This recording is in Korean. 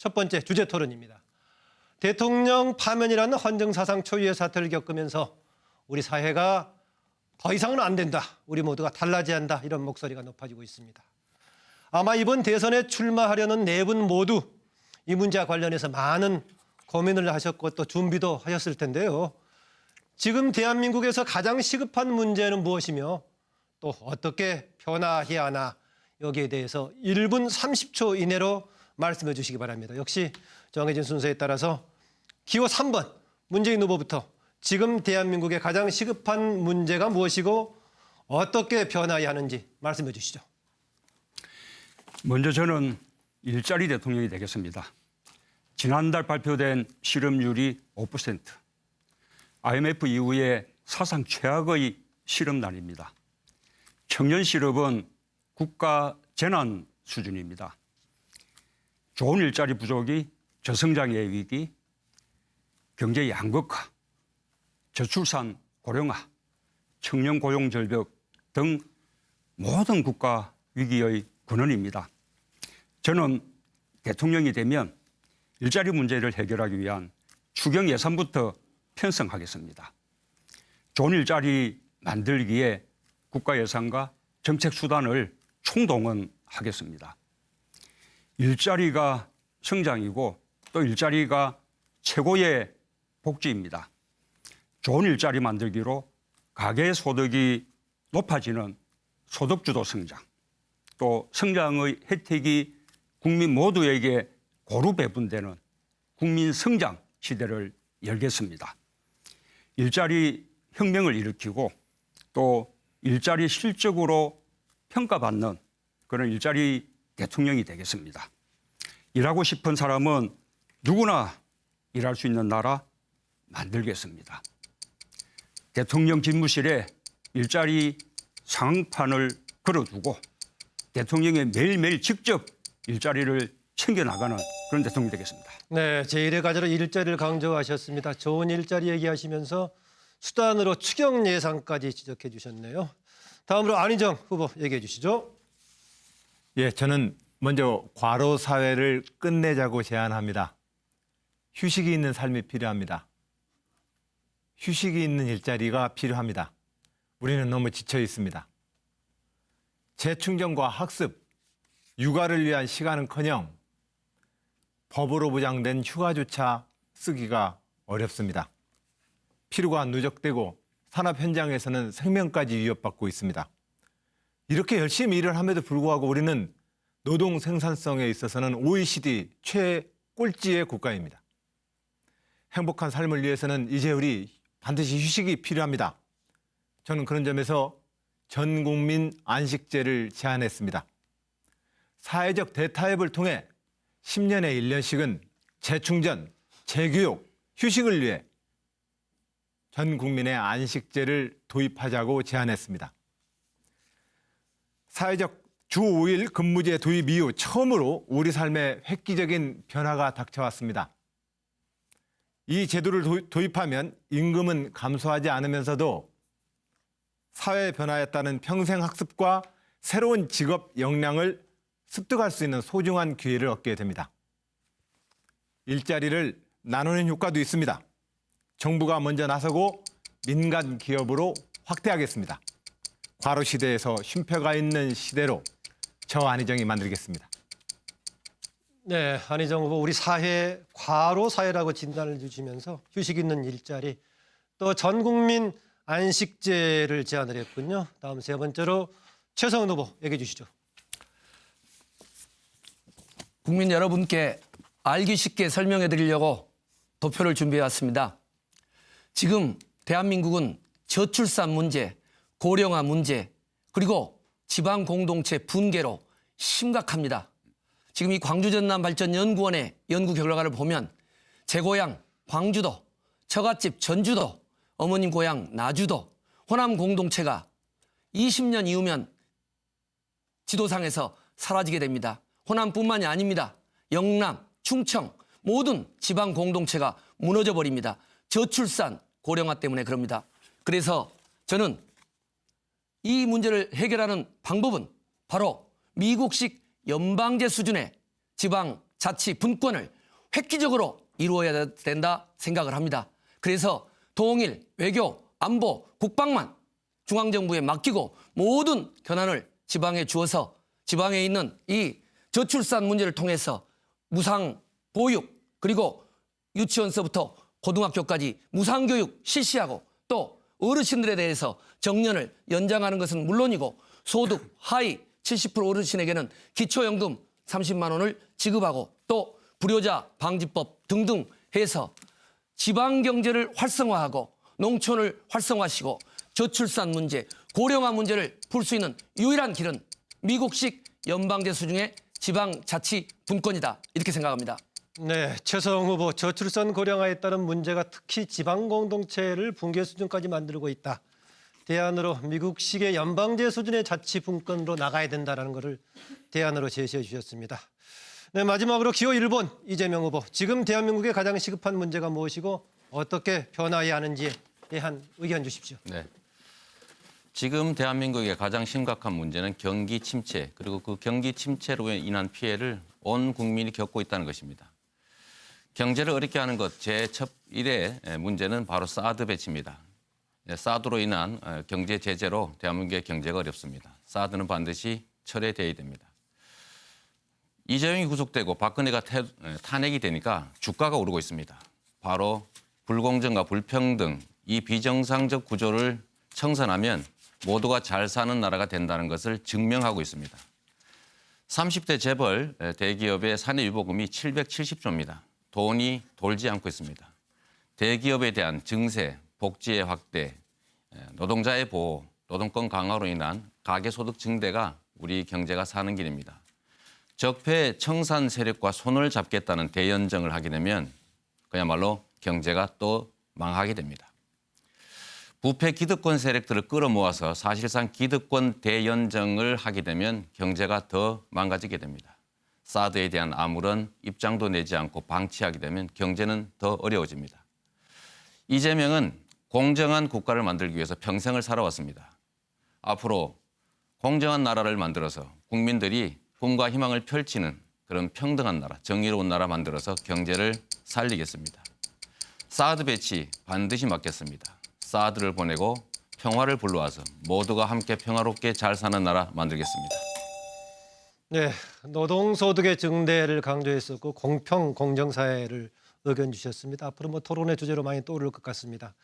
첫 번째 주제 토론입니다. 대통령 파면이라는 헌정사상 초유의 사태를 겪으면서 우리 사회가 더 이상은 안 된다. 우리 모두가 달라져야 한다. 이런 목소리가 높아지고 있습니다. 아마 이번 대선에 출마하려는 네 분 모두 이 문제와 관련해서 많은 고민을 하셨고 또 준비도 하셨을 텐데요. 지금 대한민국에서 가장 시급한 문제는 무엇이며 또 어떻게 변화해야 하나 여기에 대해서 1분 30초 이내로 말씀해 주시기 바랍니다. 역시 정해진 순서에 따라서 기호 3번 문재인 후보부터 지금 대한민국의 가장 시급한 문제가 무엇이고 어떻게 변화해야 하는지 말씀해 주시죠. 먼저 저는 일자리 대통령이 되겠습니다. 지난달 발표된 실업률이 5%. IMF 이후에 사상 최악의 실업난입니다. 청년 실업은 국가 재난 수준입니다. 좋은 일자리 부족이 저성장의 위기, 경제 양극화, 저출산 고령화, 청년 고용 절벽 등 모든 국가 위기의 근원입니다. 저는 대통령이 되면 일자리 문제를 해결하기 위한 추경 예산부터 편성하겠습니다. 좋은 일자리 만들기에 국가 예산과 정책 수단을 총동원하겠습니다. 일자리가 성장이고 또 일자리가 최고의 복지입니다. 좋은 일자리 만들기로 가계 소득이 높아지는 소득주도 성장, 또 성장의 혜택이 국민 모두에게 고루 배분되는 국민 성장 시대를 열겠습니다. 일자리 혁명을 일으키고 또 일자리 실적으로 평가받는 그런 일자리 대통령이 되겠습니다. 일하고 싶은 사람은 누구나 일할 수 있는 나라 만들겠습니다. 대통령 집무실에 일자리 상황판을 걸어두고 대통령이 매일매일 직접 일자리를 챙겨나가는 그런 대통령이 되겠습니다. 네, 제1의 과제로 일자리를 강조하셨습니다. 좋은 일자리 얘기하시면서 수단으로 추경 예산까지 지적해 주셨네요. 다음으로 안희정 후보 얘기해 주시죠. 예, 저는 먼저 과로 사회를 끝내자고 제안합니다. 휴식이 있는 삶이 필요합니다. 휴식이 있는 일자리가 필요합니다. 우리는 너무 지쳐 있습니다. 재충전과 학습, 육아를 위한 시간은커녕 법으로 보장된 휴가조차 쓰기가 어렵습니다. 피로가 누적되고 산업 현장에서는 생명까지 위협받고 있습니다. 이렇게 열심히 일을 함에도 불구하고 우리는 노동 생산성에 있어서는 OECD 최꼴찌의 국가입니다. 행복한 삶을 위해서는 이제 우리 반드시 휴식이 필요합니다. 저는 그런 점에서 전 국민 안식제를 제안했습니다. 사회적 대타협을 통해 10년에 1년씩은 재충전, 재교육, 휴식을 위해 전 국민의 안식제를 도입하자고 제안했습니다. 사회적 주 5일 근무제 도입 이후 처음으로 우리 삶에 획기적인 변화가 닥쳐왔습니다. 이 제도를 도입하면 임금은 감소하지 않으면서도 사회 변화에 따른 평생 학습과 새로운 직업 역량을 습득할 수 있는 소중한 기회를 얻게 됩니다. 일자리를 나누는 효과도 있습니다. 정부가 먼저 나서고 민간 기업으로 확대하겠습니다. 과로 시대에서 쉼표가 있는 시대로 저 안희정이 만들겠습니다. 네, 안희정 후보 우리 사회 과로 사회라고 진단을 주시면서 휴식 있는 일자리 또 전 국민 안식제를 제안을 했군요. 다음 세 번째로 최성은 후보 얘기해 주시죠. 국민 여러분께 알기 쉽게 설명해 드리려고 도표를 준비해 왔습니다. 지금 대한민국은 저출산 문제, 고령화 문제, 그리고 지방 공동체 붕괴로 심각합니다. 지금 이 광주전남발전연구원의 연구 결과를 보면 제 고향 광주도, 처갓집 전주도, 어머님 고향 나주도, 호남 공동체가 20년 이후면 지도상에서 사라지게 됩니다. 호남뿐만이 아닙니다. 영남, 충청 모든 지방 공동체가 무너져 버립니다. 저출산, 고령화 때문에 그럽니다. 그래서 저는 이 문제를 해결하는 방법은 바로 미국식 연방제 수준의 지방 자치 분권을 획기적으로 이루어야 된다 생각을 합니다. 그래서 통일, 외교, 안보, 국방만 중앙정부에 맡기고 모든 권한을 지방에 주어서 지방에 있는 이 저출산 문제를 통해서 무상 보육 그리고 유치원서부터 고등학교까지 무상교육 실시하고 또 어르신들에 대해서 정년을 연장하는 것은 물론이고 소득 하위 70% 어르신에게는 기초연금 30만 원을 지급하고 또 불효자 방지법 등등 해서 지방 경제를 활성화하고 농촌을 활성화시키고 저출산 문제, 고령화 문제를 풀 수 있는 유일한 길은 미국식 연방제 수준의 지방자치 분권이다. 이렇게 생각합니다. 네, 최성 후보 저출산 고령화에 따른 문제가 특히 지방 공동체를 붕괴 수준까지 만들고 있다. 대안으로 미국식의 연방제 수준의 자치 분권으로 나가야 된다는 것을 대안으로 제시해 주셨습니다. 네, 마지막으로 기호 1번 이재명 후보. 지금 대한민국의 가장 시급한 문제가 무엇이고 어떻게 변화해야 하는지에 대한 의견 주십시오. 네. 지금 대한민국의 가장 심각한 문제는 경기 침체 그리고 그 경기 침체로 인한 피해를 온 국민이 겪고 있다는 것입니다. 경제를 어렵게 하는 것 제첫 1의 문제는 바로 사드 배치입니다. 사드로 인한 경제 제재로 대한민국의 경제가 어렵습니다. 사드는 반드시 철회돼야 됩니다. 이재명이 구속되고 박근혜가 탄핵이 되니까 주가가 오르고 있습니다. 바로 불공정과 불평등 이 비정상적 구조를 청산하면 모두가 잘 사는 나라가 된다는 것을 증명하고 있습니다. 30대 재벌 대기업의 사내유보금이 770조입니다. 돈이 돌지 않고 있습니다. 대기업에 대한 증세, 복지의 확대, 노동자의 보호, 노동권 강화로 인한 가계소득 증대가 우리 경제가 사는 길입니다. 적폐 청산 세력과 손을 잡겠다는 대연정을 하게 되면 그야말로 경제가 또 망하게 됩니다. 부패 기득권 세력들을 끌어모아서 사실상 기득권 대연정을 하게 되면 경제가 더 망가지게 됩니다. 사드에 대한 아무런 입장도 내지 않고 방치하게 되면 경제는 더 어려워집니다. 이재명은 공정한 국가를 만들기 위해서 평생을 살아왔습니다. 앞으로 공정한 나라를 만들어서 국민들이 꿈과 희망을 펼치는 그런 평등한 나라, 정의로운 나라 만들어서 경제를 살리겠습니다. 사드 배치 반드시 막겠습니다. 사드를 보내고 평화를 불러와서 모두가 함께 평화롭게 잘 사는 나라 만들겠습니다. 네, 노동소득의 증대를 강조했었고 공평 공정사회를 의견 주셨습니다. 앞으로 토론의 주제로 많이 떠오를 것 같습니다.